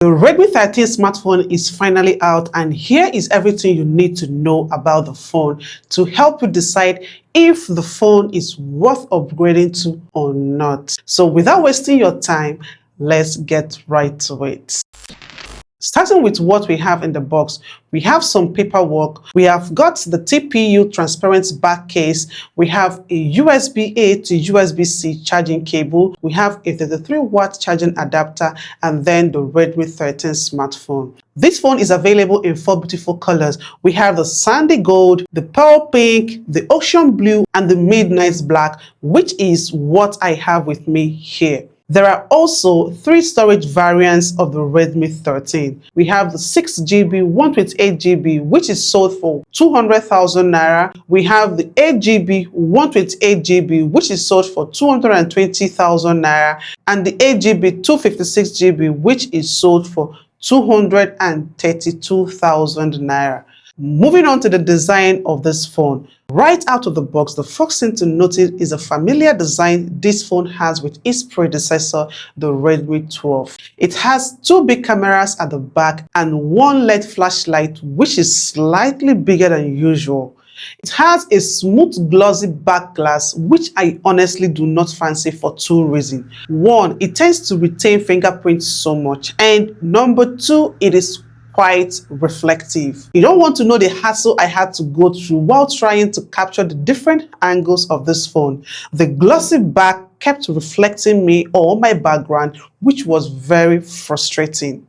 The Redmi 13 smartphone is finally out, and here is everything you need to know about the phone to help you decide if the phone is worth upgrading to or not. So without wasting your time, let's get right to it. Starting with what we have in the box, we have some paperwork. We have got the TPU transparent back case. We have a USB-A to USB-C charging cable. We have a 33-watt charging adapter, and then the Redmi 13 smartphone. This phone is available in 4 beautiful colors. We have the sandy gold, the pearl pink, the ocean blue, and the midnight black, which is what I have with me here. There are also 3 storage variants of the Redmi 13. We have the 6GB, 128GB, which is sold for 200,000 naira. We have the 8GB, 128GB, which is sold for 220,000 naira, and the 8GB, 256GB, which is sold for 232,000 naira. Moving on to the design of this phone. Right out of the box, the first thing to notice is a familiar design this phone has with its predecessor, the Redmi 12. It has 2 big cameras at the back and 1 LED flashlight, which is slightly bigger than usual. It has a smooth glossy back glass, which I honestly do not fancy for 2 reasons. 1, it tends to retain fingerprints so much, and number 2, it is quite reflective. You don't want to know the hassle I had to go through while trying to capture the different angles of this phone. The glossy back kept reflecting me or my background, which was very frustrating.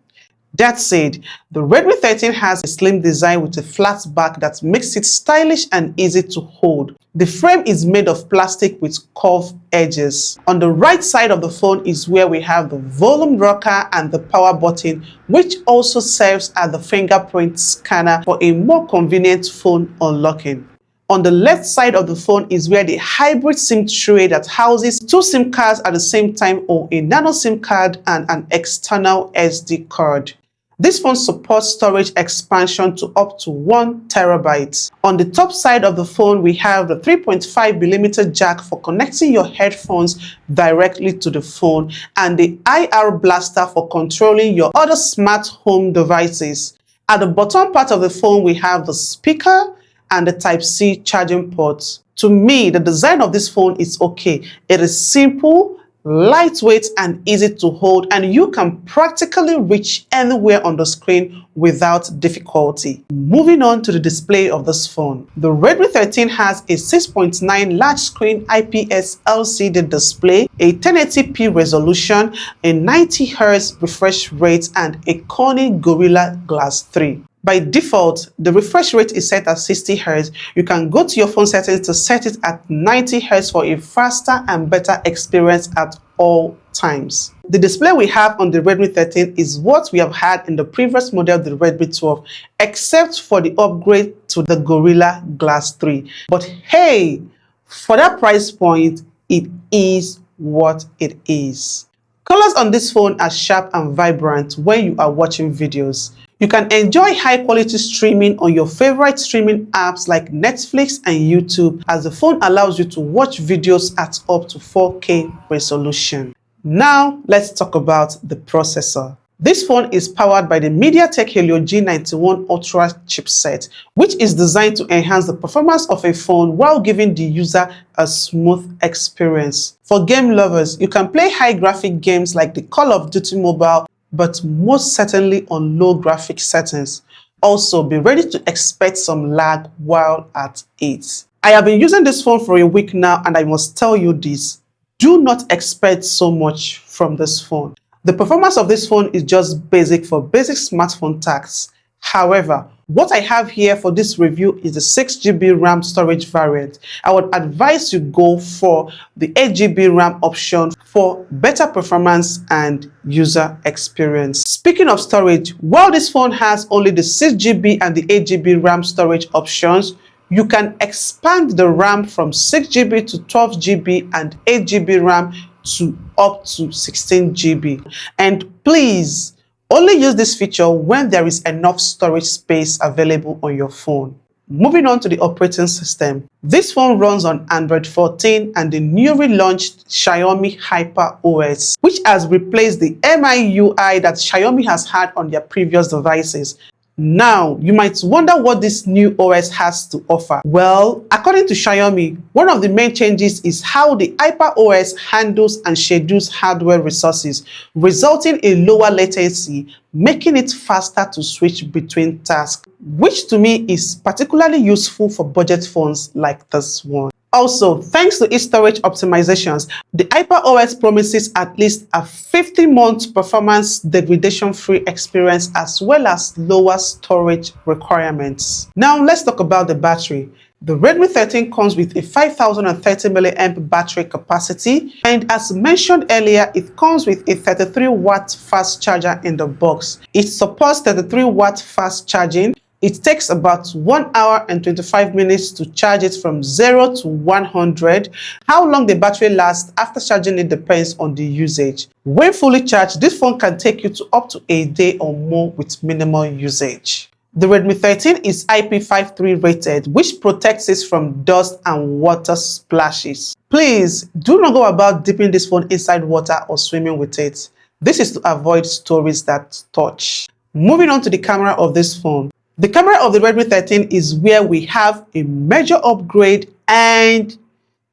That said, the Redmi 13 has a slim design with a flat back that makes it stylish and easy to hold. The frame is made of plastic with curved edges. On the right side of the phone is where we have the volume rocker and the power button, which also serves as the fingerprint scanner for a more convenient phone unlocking. On the left side of the phone is where the hybrid SIM tray that houses 2 SIM cards at the same time, or a nano SIM card and an external SD card. This phone supports storage expansion to up to 1 terabyte. On the top side of the phone, we have the 3.5mm jack for connecting your headphones directly to the phone, and the IR blaster for controlling your other smart home devices. At the bottom part of the phone, we have the speaker and the Type-C charging ports. To me, the design of this phone is okay. It is simple, lightweight, and easy to hold, and you can practically reach anywhere on the screen without difficulty. Moving on to the display of this phone. The Redmi 13 has a 6.9 large screen IPS LCD display, a 1080p resolution, a 90Hz refresh rate, and a Corning Gorilla Glass 3. By default, the refresh rate is set at 60 Hz. You can go to your phone settings to set it at 90 Hz for a faster and better experience at all times. The display we have on the Redmi 13 is what we have had in the previous model, the Redmi 12, except for the upgrade to the Gorilla Glass 3. But hey, for that price point, it is what it is. Colors on this phone are sharp and vibrant when you are watching videos. You can enjoy high-quality streaming on your favorite streaming apps like Netflix and YouTube, as the phone allows you to watch videos at up to 4K resolution. Now, let's talk about the processor. This phone is powered by the MediaTek Helio G91 Ultra chipset, which is designed to enhance the performance of a phone while giving the user a smooth experience. For game lovers, you can play high-graphic games like the Call of Duty Mobile, but most certainly on low graphic settings. Also, be ready to expect some lag while at it. I have been using this phone for a week now, and I must tell you this: do not expect so much from this phone. The performance of this phone is just basic for basic smartphone tasks. However, what I have here for this review is the 6GB RAM storage variant. I would advise you go for the 8GB RAM option for better performance and user experience. Speaking of storage, while this phone has only the 6GB and the 8GB RAM storage options, you can expand the RAM from 6GB to 12GB and 8GB RAM to up to 16GB. And please, only use this feature when there is enough storage space available on your phone. Moving on to the operating system. This phone runs on Android 14 and the newly launched Xiaomi HyperOS, which has replaced the MIUI that Xiaomi has had on their previous devices. Now, you might wonder what this new OS has to offer. Well, according to Xiaomi, one of the main changes is how the HyperOS handles and schedules hardware resources, resulting in lower latency, making it faster to switch between tasks, which to me is particularly useful for budget phones like this one. Also, thanks to its storage optimizations, the HyperOS promises at least a 50-month performance degradation-free experience as well as lower storage requirements. Now, let's talk about the battery. The Redmi 13 comes with a 5030 mAh battery capacity, and as mentioned earlier, it comes with a 33-watt fast charger in the box. It supports 33-watt fast charging. It takes about 1 hour and 25 minutes to charge it from 0 to 100. How long the battery lasts after charging it depends on the usage. When fully charged, this phone can take you to up to a day or more with minimal usage. The Redmi 13 is IP53 rated, which protects it from dust and water splashes. Please do not go about dipping this phone inside water or swimming with it. This is to avoid stories that touch. Moving on to the camera of this phone. The camera of the Redmi 13 is where we have a major upgrade and,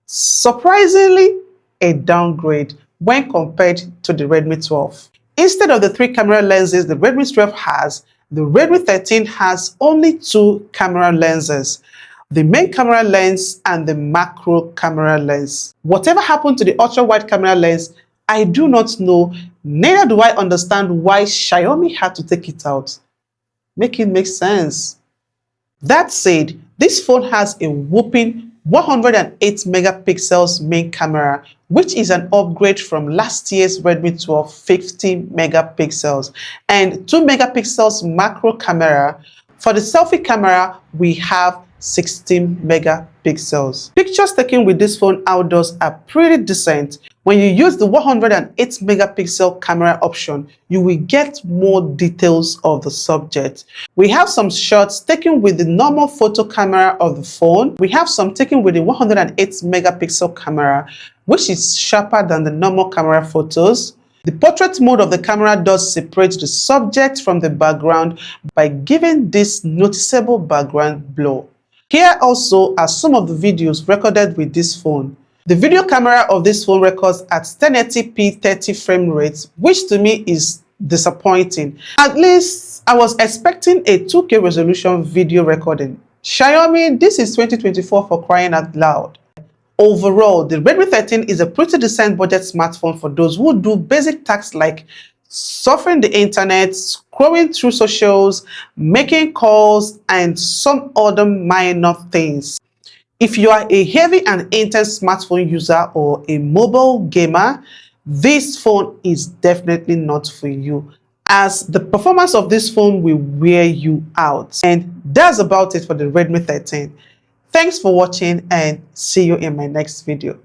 surprisingly, a downgrade when compared to the Redmi 12. Instead of the 3 camera lenses the Redmi 12 has, the Redmi 13 has only 2 camera lenses, the main camera lens and the macro camera lens. Whatever happened to the ultra-wide camera lens, I do not know, neither do I understand why Xiaomi had to take it out. Make it make sense. That said, this phone has a whopping 108 megapixels main camera, which is an upgrade from last year's Redmi 12 50 megapixels, and 2 megapixels macro camera. For the selfie camera, we have 16 megapixels. Pictures taken with this phone outdoors are pretty decent. When you use the 108 megapixel camera option, you will get more details of the subject. We have some shots taken with the normal photo camera of the phone. We have some taken with the 108 megapixel camera, which is sharper than the normal camera photos. The portrait mode of the camera does separate the subject from the background by giving this noticeable background blur. Here also are some of the videos recorded with this phone. The video camera of this phone records at 1080p 30 frame rates, which to me is disappointing. At least I was expecting a 2K resolution video recording. Xiaomi, this is 2024 for crying out loud. Overall, the Redmi 13 is a pretty decent budget smartphone for those who do basic tasks like surfing the internet, scrolling through socials, making calls, and some other minor things. If you are a heavy and intense smartphone user or a mobile gamer, this phone is definitely not for you, as the performance of this phone will wear you out. And that's about it for the Redmi 13. Thanks for watching and see you in my next video.